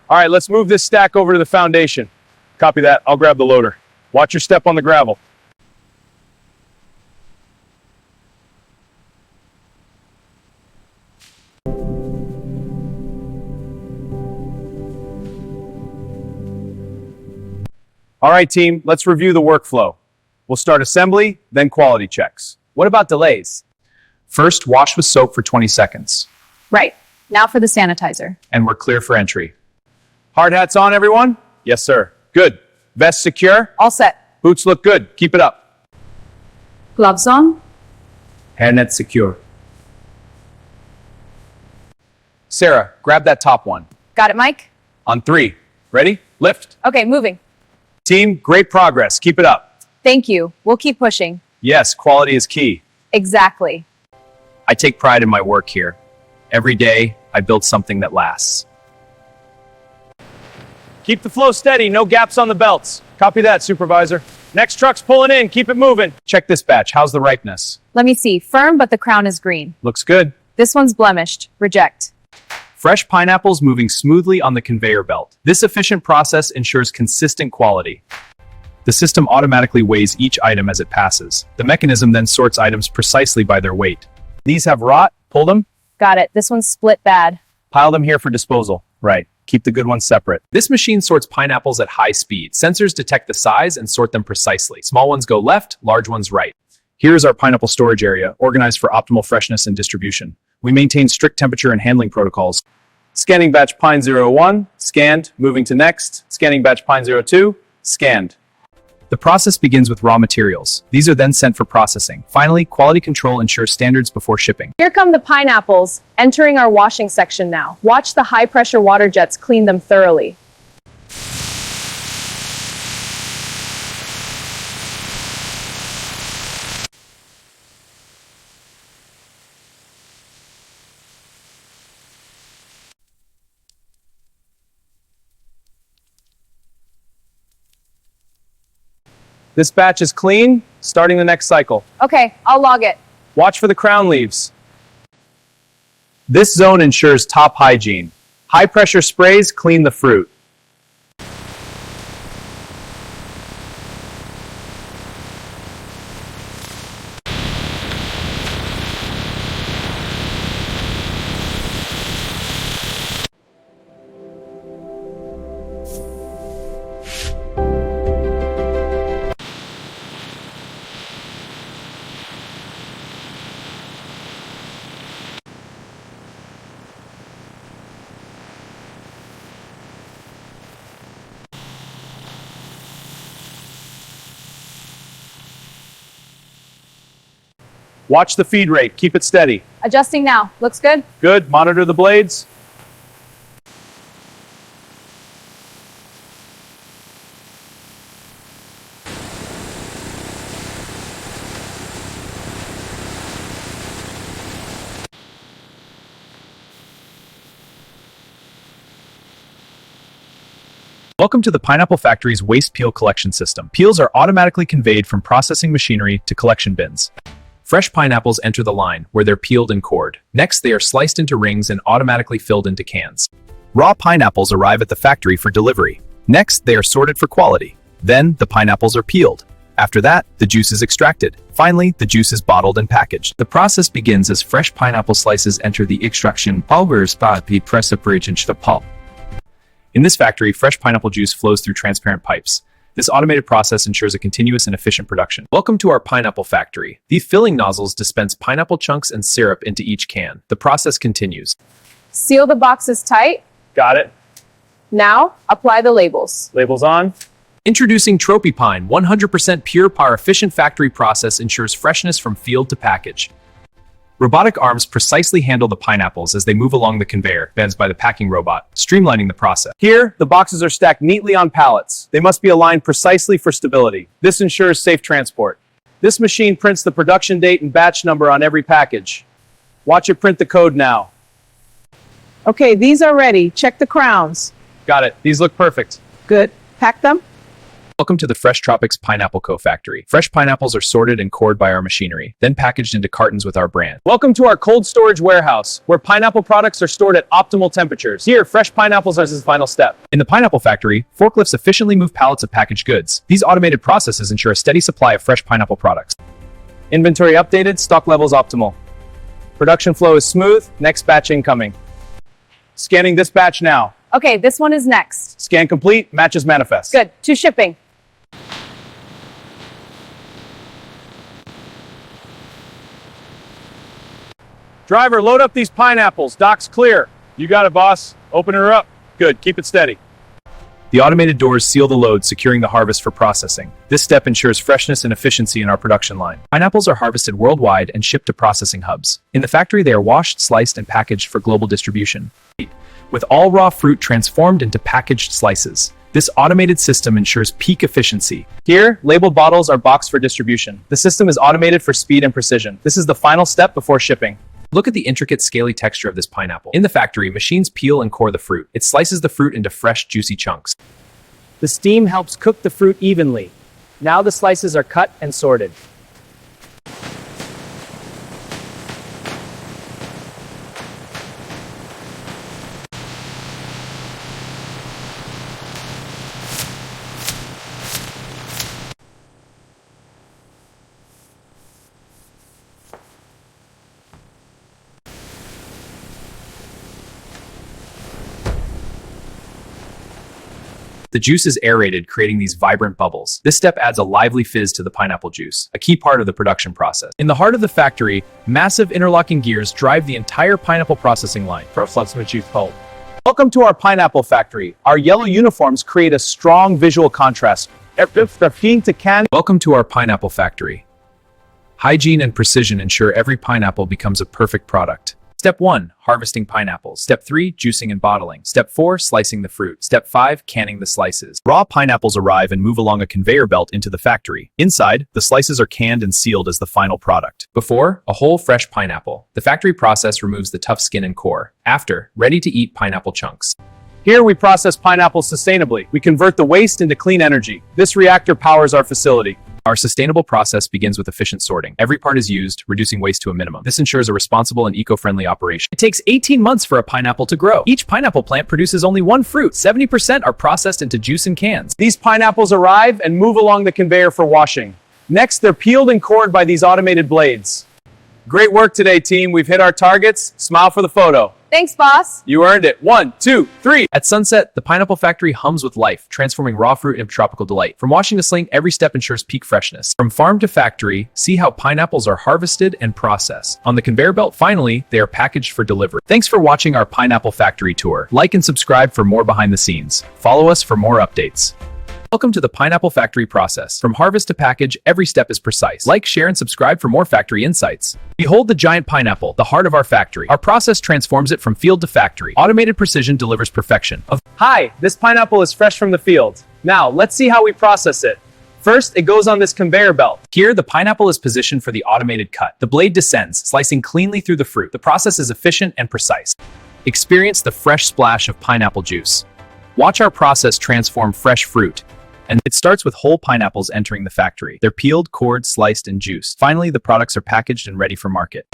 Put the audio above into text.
All right, let's move this stack over to the foundation. Copy that. I'll grab the loader. Watch your step on the gravel. All right, team, let's review the workflow. We'll start assembly, then quality checks. What about delays? First, wash with soap for 20 seconds. Right. Now for the sanitizer. And we're clear for entry. Hard hats on, everyone? Yes, sir. Good. Vest secure? All set. Boots look good. Keep it up. Gloves on. Hairnet secure. Sarah, grab that top one. Got it, Mike? On 3. Ready? Lift. Okay, moving. Team, great progress. Keep it up. Thank you. We'll keep pushing. Yes, quality is key. Exactly. I take pride in my work here. Every day, I build something that lasts. Keep the flow steady. No gaps on the belts. Copy that, supervisor. Next truck's pulling in. Keep it moving. Check this batch. How's the ripeness? Let me see. Firm, but the crown is green. Looks good. This one's blemished. Reject. Fresh pineapples moving smoothly on the conveyor belt. This efficient process ensures consistent quality. The system automatically weighs each item as it passes. The mechanism then sorts items precisely by their weight. These have rot. Pull them. Got it. This one's split bad. Pile them here for disposal. Right. Keep the good ones separate. This machine sorts pineapples at high speed. Sensors detect the size and sort them precisely. Small ones go left, large ones right. Here is our pineapple storage area, organized for optimal freshness and distribution. We maintain strict temperature and handling protocols. Scanning batch Pine 01, scanned. Moving to next. Scanning batch Pine 02, scanned. The process begins with raw materials. These are then sent for processing. Finally, quality control ensures standards before shipping. Here come the pineapples, entering our washing section now. Watch the high-pressure water jets clean them thoroughly. This batch is clean. Starting the next cycle. Okay, I'll log it. Watch for the crown leaves. This zone ensures top hygiene. High-pressure sprays clean the fruit. Watch the feed rate. Keep it steady. Adjusting now. Looks good? Good. Monitor the blades. Welcome to the Pineapple Factory's waste peel collection system. Peels are automatically conveyed from processing machinery to collection bins. Fresh pineapples enter the line, where they're peeled and cored. Next, they are sliced into rings and automatically filled into cans. Raw pineapples arrive at the factory for delivery. Next, they are sorted for quality. Then, the pineapples are peeled. After that, the juice is extracted. Finally, the juice is bottled and packaged. The process begins as fresh pineapple slices enter the extraction pulp. In this factory, fresh pineapple juice flows through transparent pipes. This automated process ensures a continuous and efficient production. Welcome to our pineapple factory. These filling nozzles dispense pineapple chunks and syrup into each can. The process continues. Seal the boxes tight. Got it. Now, apply the labels. Labels on. Introducing Trophy Pine, 100% pure par efficient factory process ensures freshness from field to package. Robotic arms precisely handle the pineapples as they move along the conveyor, bends by the packing robot, streamlining the process. Here, the boxes are stacked neatly on pallets. They must be aligned precisely for stability. This ensures safe transport. This machine prints the production date and batch number on every package. Watch it print the code now. Okay, these are ready. Check the crowns. Got it. These look perfect. Good. Pack them. Welcome to the Fresh Tropics Pineapple Co. factory. Fresh pineapples are sorted and cored by our machinery, then packaged into cartons with our brand. Welcome to our cold storage warehouse, where pineapple products are stored at optimal temperatures. Here, fresh pineapples are the final step. In the pineapple factory, forklifts efficiently move pallets of packaged goods. These automated processes ensure a steady supply of fresh pineapple products. Inventory updated, stock levels optimal. Production flow is smooth, next batch incoming. Scanning this batch now. Okay, this one is next. Scan complete, matches manifest. Good. To shipping. Driver, load up these pineapples. Dock's clear. You got it, boss. Open her up. Good, keep it steady. The automated doors seal the load, securing the harvest for processing. This step ensures freshness and efficiency in our production line. Pineapples are harvested worldwide and shipped to processing hubs. In the factory, they are washed, sliced, and packaged for global distribution. With all raw fruit transformed into packaged slices. This automated system ensures peak efficiency. Here, labeled bottles are boxed for distribution. The system is automated for speed and precision. This is the final step before shipping. Look at the intricate, scaly texture of this pineapple. In the factory, machines peel and core the fruit. It slices the fruit into fresh, juicy chunks. The steam helps cook the fruit evenly. Now the slices are cut and sorted. The juice is aerated, creating these vibrant bubbles. This step adds a lively fizz to the pineapple juice, a key part of the production process. In the heart of the factory, massive interlocking gears drive the entire pineapple processing line. Welcome to our pineapple factory. Our yellow uniforms create a strong visual contrast. Welcome to our pineapple factory. Hygiene and precision ensure every pineapple becomes a perfect product. Step 1, harvesting pineapples. Step 3, juicing and bottling. Step 4, slicing the fruit. Step 5, canning the slices. Raw pineapples arrive and move along a conveyor belt into the factory. Inside, the slices are canned and sealed as the final product. Before, a whole fresh pineapple. The factory process removes the tough skin and core. After, ready-to-eat pineapple chunks. Here we process pineapples sustainably. We convert the waste into clean energy. This reactor powers our facility. Our sustainable process begins with efficient sorting. Every part is used, reducing waste to a minimum. This ensures a responsible and eco-friendly operation. It takes 18 months for a pineapple to grow. Each pineapple plant produces only one fruit. 70% are processed into juice and cans. These pineapples arrive and move along the conveyor for washing. Next, they're peeled and cored by these automated blades. Great work today, team. We've hit our targets. Smile for the photo. Thanks, boss. You earned it. 1, 2, 3. At sunset, the pineapple factory hums with life, transforming raw fruit into tropical delight. From washing to sling, every step ensures peak freshness. From farm to factory, see how pineapples are harvested and processed. On the conveyor belt, finally, they are packaged for delivery. Thanks for watching our pineapple factory tour. Like and subscribe for more behind the scenes. Follow us for more updates. Welcome to the pineapple factory process. From harvest to package, every step is precise. Like, share, and subscribe for more factory insights. Behold the giant pineapple, the heart of our factory. Our process transforms it from field to factory. Automated precision delivers perfection. Hi, this pineapple is fresh from the field. Now, let's see how we process it. First, it goes on this conveyor belt. Here, the pineapple is positioned for the automated cut. The blade descends, slicing cleanly through the fruit. The process is efficient and precise. Experience the fresh splash of pineapple juice. Watch our process transform fresh fruit. And it starts with whole pineapples entering the factory. They're peeled, cored, sliced, and juiced. Finally, the products are packaged and ready for market.